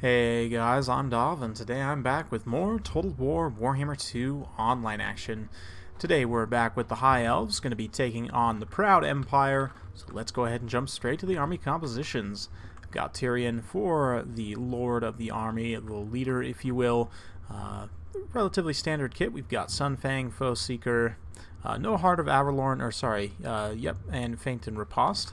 Hey guys, I'm Dov, and today I'm back with more Total War Warhammer 2 online action. Today we're back with the High Elves, going to be taking on the Proud Empire, so let's go ahead and jump straight to the army compositions. We've got Tyrion for the Lord of the Army, the leader if you will. Relatively standard kit. We've got Sunfang, Foe Seeker, no Heart of Avalorn, and Feint and Riposte.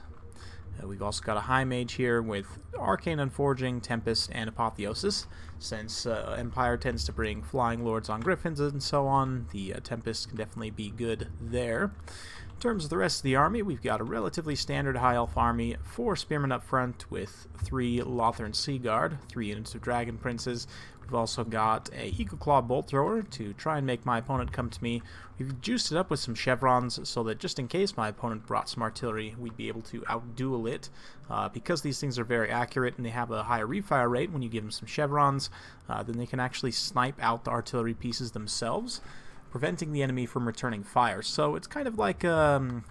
We've also got a High Mage here with Arcane Unforging, Tempest, and Apotheosis. Since Empire tends to bring Flying Lords on Griffins and so on, the Tempest can definitely be good there. In terms of the rest of the army, we've got a relatively standard High Elf army, 4 Spearmen up front with 3 Lothern Sea Guard, 3 units of Dragon Princes. We've also got a Eagle Claw Bolt Thrower to try and make my opponent come to me. We've juiced it up with some chevrons so that just in case my opponent brought some artillery, we'd be able to outduel it. Because these things are very accurate and they have a higher refire rate when you give them some chevrons, then they can actually snipe out the artillery pieces themselves, preventing the enemy from returning fire. So it's kind of like anti-tank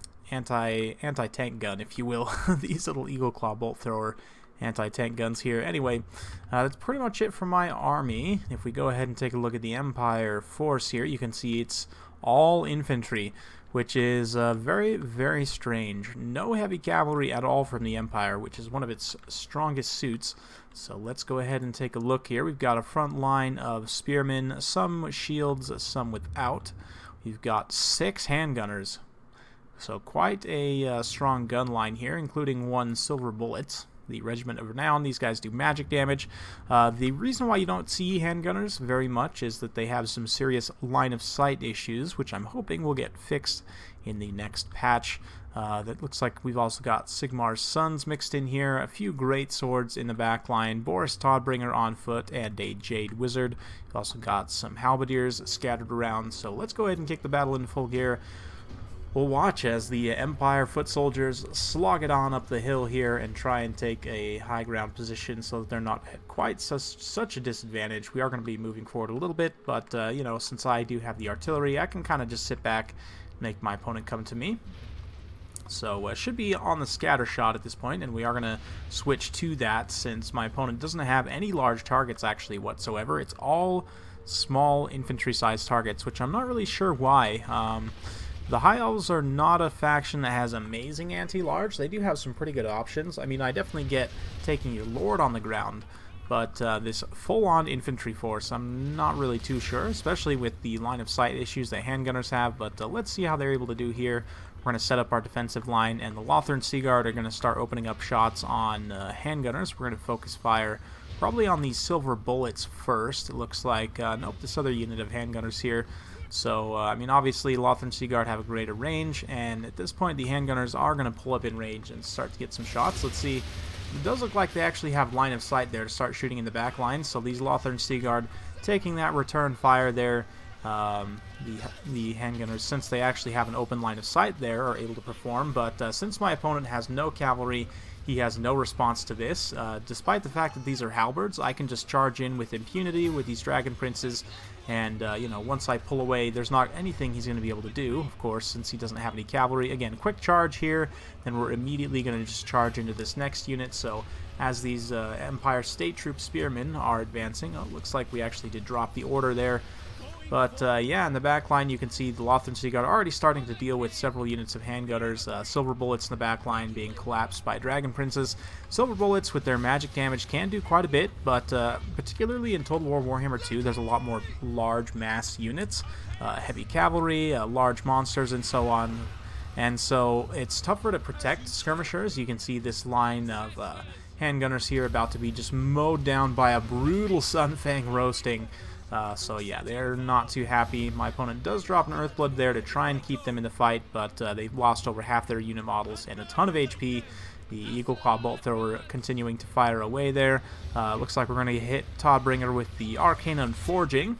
gun, if you will. These little Eagle Claw Bolt Thrower anti-tank guns here. Anyway, that's pretty much it for my army. If we go ahead and take a look at the Empire force here, you can see it's all infantry, which is very, very strange. No heavy cavalry at all from the Empire, which is one of its strongest suits. So let's go ahead and take a look here. We've got a front line of spearmen, some with shields, some without. We've got 6 handgunners. So quite a strong gun line here, including 1 silver bullet. The Regiment of Renown. These guys do magic damage. The reason why you don't see handgunners very much is that they have some serious line of sight issues, which I'm hoping will get fixed in the next patch. That looks like we've also got Sigmar's Sons mixed in here, a few great swords in the back line, Boris Todbringer on foot, and a Jade Wizard. We've also got some halberdiers scattered around, so let's go ahead and kick the battle in full gear. We'll watch as the Empire foot soldiers slog it on up the hill here and try and take a high ground position so that they're not at quite such a disadvantage. We are going to be moving forward a little bit, but since I do have the artillery, I can kind of just sit back and make my opponent come to me. So should be on the scatter shot at this point, and we are going to switch to that since my opponent doesn't have any large targets actually whatsoever. It's all small infantry-sized targets, which I'm not really sure why. The High Elves are not a faction that has amazing anti-large. They do have some pretty good options. I mean, I definitely get taking your Lord on the ground, but this full-on infantry force, I'm not really too sure, especially with the line of sight issues that handgunners have, but let's see how they're able to do here. We're going to set up our defensive line, and the Lothern Sea Guard are going to start opening up shots on handgunners. We're going to focus fire probably on these silver bullets first. It looks like, nope, this other unit of handgunners here. So, obviously, Lothern Sea Guard have a greater range, and at this point, the handgunners are going to pull up in range and start to get some shots. Let's see. It does look like they actually have line of sight there to start shooting in the back line, so these Lothern Sea Guard taking that return fire there. The handgunners, since they actually have an open line of sight there, are able to perform, but since my opponent has no cavalry, he has no response to this. Despite the fact that these are halberds, I can just charge in with impunity with these Dragon Princes, and once I pull away, there's not anything he's going to be able to do, of course, since he doesn't have any cavalry. Again, quick charge here, then we're immediately going to just charge into this next unit. So as these Empire State Troop Spearmen are advancing, it looks like we actually did drop the order there. But yeah, in the back line, you can see the Lothern Sea Guard already starting to deal with several units of handgunners. Silver Bullets in the back line being collapsed by Dragon Princes. Silver Bullets with their magic damage can do quite a bit, but particularly in Total War Warhammer 2, there's a lot more large mass units, heavy cavalry, large monsters, and so on. And so it's tougher to protect skirmishers. You can see this line of handgunners here about to be just mowed down by a brutal Sunfang roasting. So yeah, they're not too happy. My opponent does drop an Earthblood there to try and keep them in the fight, but they've lost over half their unit models and a ton of HP. The Eagle Claw Bolt Thrower continuing to fire away there. Looks like we're going to hit Todbringer with the Arcane Unforging,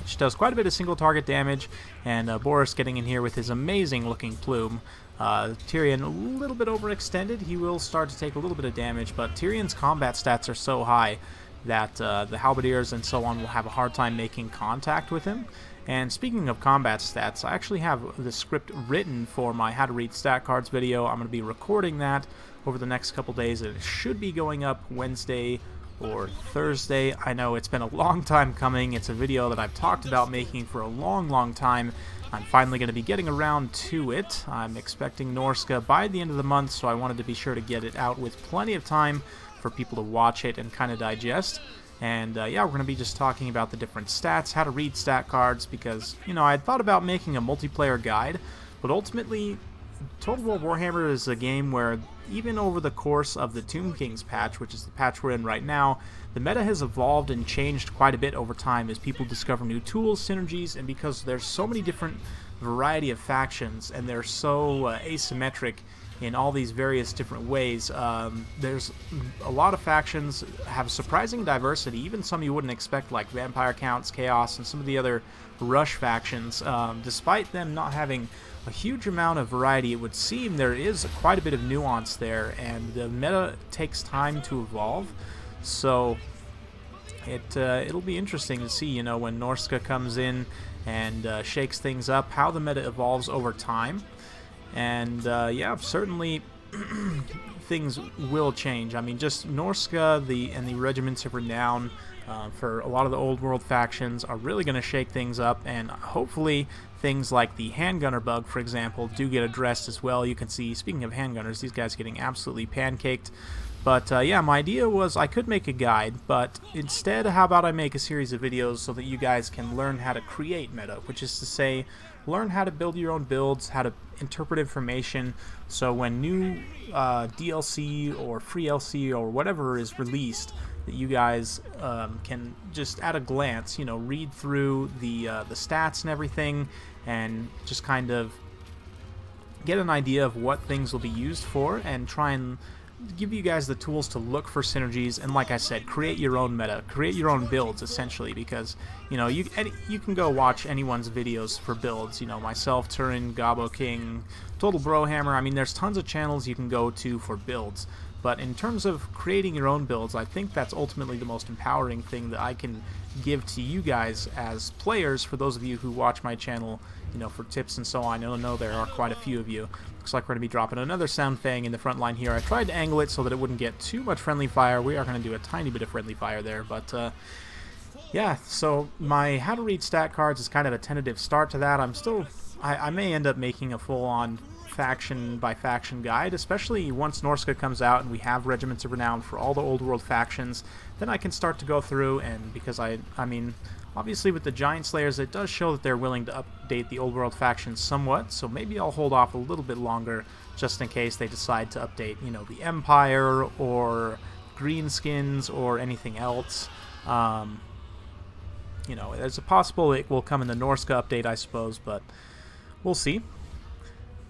which does quite a bit of single target damage, and Boris getting in here with his amazing looking plume. Tyrion a little bit overextended. He will start to take a little bit of damage, but Tyrion's combat stats are so high that the halberdiers and so on will have a hard time making contact with him. And speaking of combat stats, I actually have the script written for my How to Read Stat Cards video. I'm going to be recording that over the next couple days, and it should be going up Wednesday or Thursday. I know it's been a long time coming. It's a video that I've talked about making for a long time. I'm finally going to be getting around to it. I'm expecting Norska by the end of the month, so I wanted to be sure to get it out with plenty of time for people to watch it and kind of digest. And yeah, we're going to be just talking about the different stats, how to read stat cards, because, you know, I had thought about making a multiplayer guide, but ultimately, Total War Warhammer is a game where even over the course of the Tomb Kings patch, which is the patch we're in right now, the meta has evolved and changed quite a bit over time as people discover new tools, synergies, and because there's so many different variety of factions and they're so asymmetric in all these various different ways. There's a lot of factions have surprising diversity, even some you wouldn't expect, like Vampire Counts, Chaos, and some of the other Rush factions. Despite them not having a huge amount of variety, it would seem there is quite a bit of nuance there, and the meta takes time to evolve. So it'll be interesting to see, you know, when Norska comes in and shakes things up, how the meta evolves over time. And yeah, certainly things will change. I mean, just Norska and the Regiments of Renown for a lot of the old world factions are really going to shake things up, and hopefully things like the handgunner bug, for example, do get addressed as well. You can see, speaking of handgunners, these guys getting absolutely pancaked. But yeah, my idea was I could make a guide, but instead, how about I make a series of videos so that you guys can learn how to create meta, which is to say, learn how to build your own builds, how to interpret information, so when new DLC or free LC or whatever is released, that you guys can just at a glance, you know, read through the stats and everything, and just kind of get an idea of what things will be used for, and try and give you guys the tools to look for synergies, and like I said, create your own meta, create your own builds, essentially, because, you know, you can go watch anyone's videos for builds, you know, myself, Turin, Gabo King, Total Brohammer. I mean, there's tons of channels you can go to for builds, but in terms of creating your own builds, I think that's ultimately the most empowering thing that I can give to you guys as players, for those of you who watch my channel, you know, for tips and so on. I know there are quite a few of you. Looks like we're going to be dropping another Sound Fang in the front line here. I tried to angle it so that it wouldn't get too much friendly fire. We are going to do a tiny bit of friendly fire there, but yeah, so my how to read stat cards is kind of a tentative start to that. I may end up making a full-on faction by faction guide, especially once Norska comes out and we have Regiments of Renown for all the old world factions. Then I can start to go through, and because I mean, obviously with the Giant Slayers, it does show that they're willing to update the old world factions somewhat, so maybe I'll hold off a little bit longer just in case they decide to update, you know, the Empire or Greenskins or anything else. You know, there's a possible it will come in the Norska update, I suppose, but we'll see.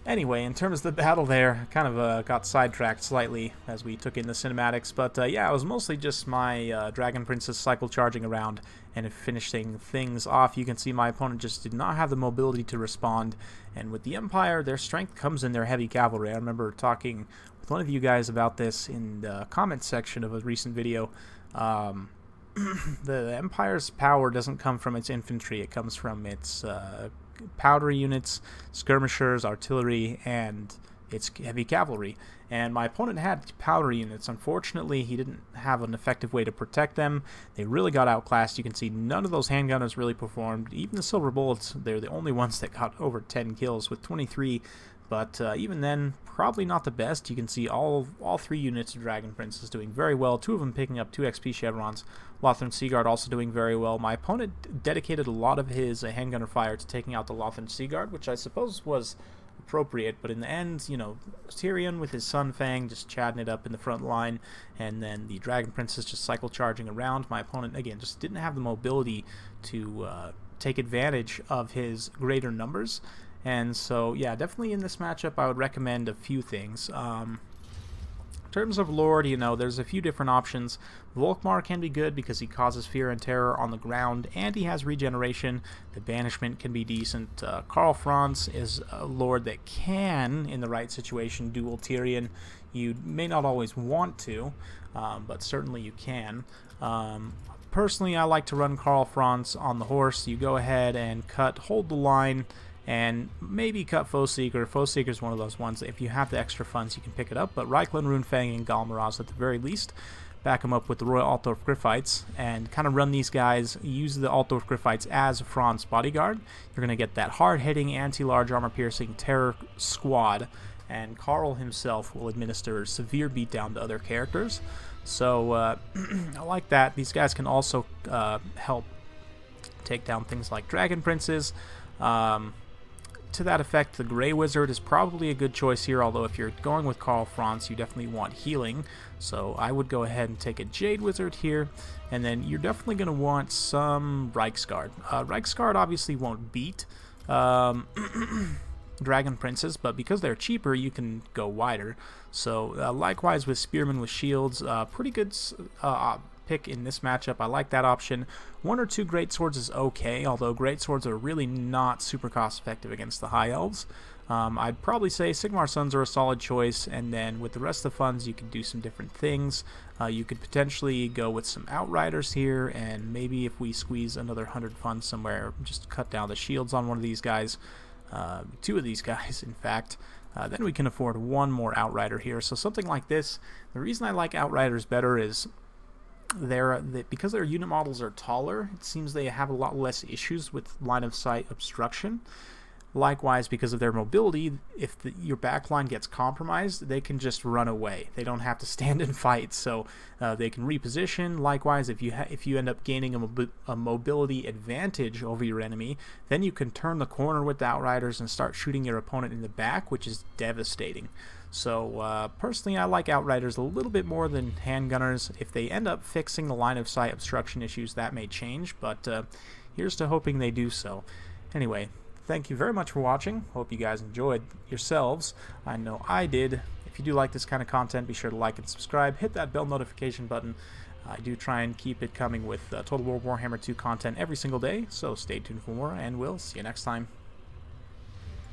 Anyway, in terms of the battle there, kind of got sidetracked slightly as we took in the cinematics, but yeah, it was mostly just my Dragon Princess cycle charging around and finishing things off. You can see my opponent just did not have the mobility to respond, and with the Empire, their strength comes in their heavy cavalry. I remember talking with one of you guys about this in the comments section of a recent video. The Empire's power doesn't come from its infantry, it comes from its powder units, skirmishers, artillery, and its heavy cavalry. And my opponent had powder units. Unfortunately, he didn't have an effective way to protect them. They really got outclassed. You can see none of those handgunners really performed. Even the Silver Bullets, they're the only ones that got over 10 kills with 23. But even then, probably not the best. You can see all three units of Dragon Princess doing very well. Two of them picking up 2 XP chevrons. Lothran Seaguard also doing very well. My opponent dedicated a lot of his handgunner fire to taking out the Lothran Seaguard, which I suppose was appropriate, but in the end, you know, Tyrion with his Sun Fang just chatting it up in the front line, and then the Dragon Princess just cycle charging around. My opponent, again, just didn't have the mobility to take advantage of his greater numbers. And so, yeah, definitely in this matchup, I would recommend a few things. In terms of Lord, you know, there's a few different options. Volkmar can be good because he causes fear and terror on the ground, and he has regeneration. The banishment can be decent. Karl Franz is a Lord that can, in the right situation, duel Tyrion. You may not always want to, but certainly you can. Personally, I like to run Karl Franz on the horse. You go ahead and hold the line, and maybe cut Foe Seeker. Foe Seeker is one of those ones that if you have the extra funds, you can pick it up, but Reikland, Runefang, and Galmaraz at the very least. back them up with the Royal Altdorf Griffites, and kind of run these guys, use the Altdorf Griffites as Franz bodyguard. You're going to get that hard-hitting, anti-large armor-piercing terror squad, and Karl himself will administer severe beatdown to other characters. So I like that. These guys can also help take down things like Dragon Princes. To that effect, the Grey Wizard is probably a good choice here, although if you're going with Karl Franz, you definitely want healing. So I would go ahead and take a Jade Wizard here, and then you're definitely going to want some Reichsguard. Reichsguard obviously won't beat Dragon Princes, but because they're cheaper, you can go wider. So likewise with Spearmen with Shields, pretty good pick in this matchup. I like that option. 1 or 2 Great Swords is okay, although Great Swords are really not super cost effective against the High Elves. I'd probably say Sigmar Sons are a solid choice, and then with the rest of the funds you could do some different things. You could potentially go with some Outriders here, and maybe if we squeeze another 100 funds somewhere, just cut down the shields on one of these guys. 2 of these guys, in fact. Then we can afford 1 more Outrider here. So something like this, the reason I like Outriders better is because their unit models are taller, it seems they have a lot less issues with line of sight obstruction. Likewise, because of their mobility, if your backline gets compromised, they can just run away. They don't have to stand and fight, so they can reposition. Likewise, if you end up gaining a mobility advantage over your enemy, then you can turn the corner with the Outriders and start shooting your opponent in the back, which is devastating. So personally, I like Outriders a little bit more than Handgunners. If they end up fixing the line of sight obstruction issues, that may change, but here's to hoping they do so. Anyway, thank you very much for watching. Hope you guys enjoyed yourselves. I know I did. If you do like this kind of content, be sure to like and subscribe. Hit that bell notification button. I do try and keep it coming with Total War Warhammer 2 content every single day, so stay tuned for more, and we'll see you next time.